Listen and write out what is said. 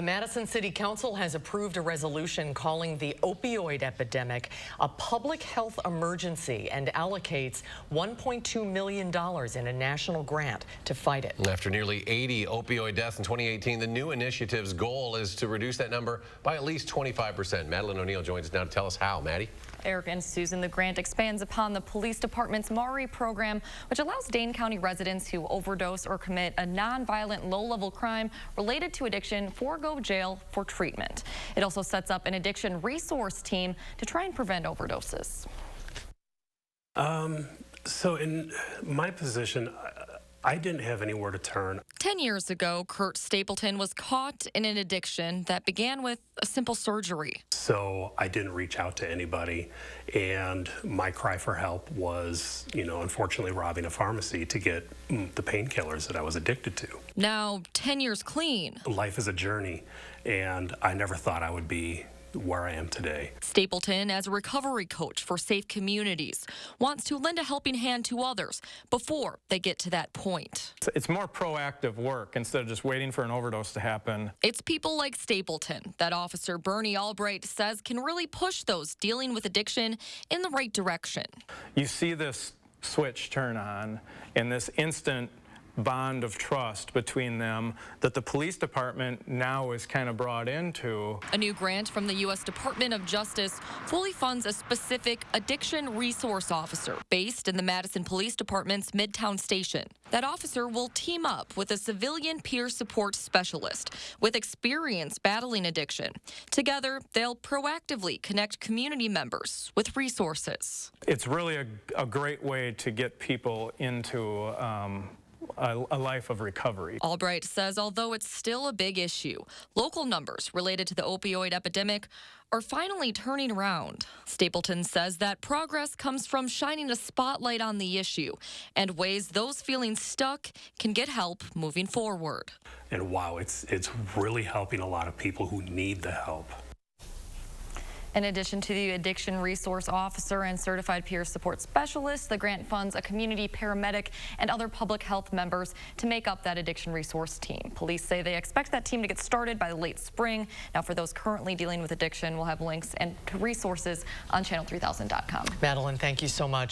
The Madison City Council has approved a resolution calling the opioid epidemic a public health emergency and allocates $1.2 million in a national grant to fight it. After nearly 80 opioid deaths in 2018, the new initiative's goal is to reduce that number by at least 25%. Madeline O'Neill joins us now to tell us how. Maddie? Eric and Susan, the grant expands upon the police department's MARI program, which allows Dane County residents who overdose or commit a non-violent low-level crime related to addiction forego jail for treatment. It also sets up an addiction resource team to try and prevent overdoses. So in my position, I didn't have anywhere to turn. 10 years ago, Kurt Stapleton was caught in an addiction that began with a simple surgery. So I didn't reach out to anybody, and my cry for help was, unfortunately robbing a pharmacy to get the painkillers that I was addicted to. Now, 10 years clean. Life is a journey, and I never thought I would be where I am today. Stapleton, as a recovery coach for Safe Communities, wants to lend a helping hand to others before they get to that point. It's more proactive work instead of just waiting for an overdose to happen. It's people like Stapleton that Officer Bernie Albright says can really push those dealing with addiction in the right direction. You see this switch turn on and this instant bond of trust between them that the police department now is kind of brought into. A new grant from the U.S. Department of Justice fully funds a specific addiction resource officer based in the Madison Police Department's Midtown Station. That officer will team up with a civilian peer support specialist with experience battling addiction. Together, they'll proactively connect community members with resources. It's really a great way to get people into a life of recovery. Albright says although it's still a big issue, local numbers related to the opioid epidemic are finally turning around. Stapleton says that progress comes from shining a spotlight on the issue and ways those feeling stuck can get help moving forward. And wow, it's really helping a lot of people who need the help. In addition to the addiction resource officer and certified peer support specialist, the grant funds a community paramedic and other public health members to make up that addiction resource team. Police say they expect that team to get started by the late spring. Now, for those currently dealing with addiction, we'll have links and resources on channel3000.com. Madeline, thank you so much.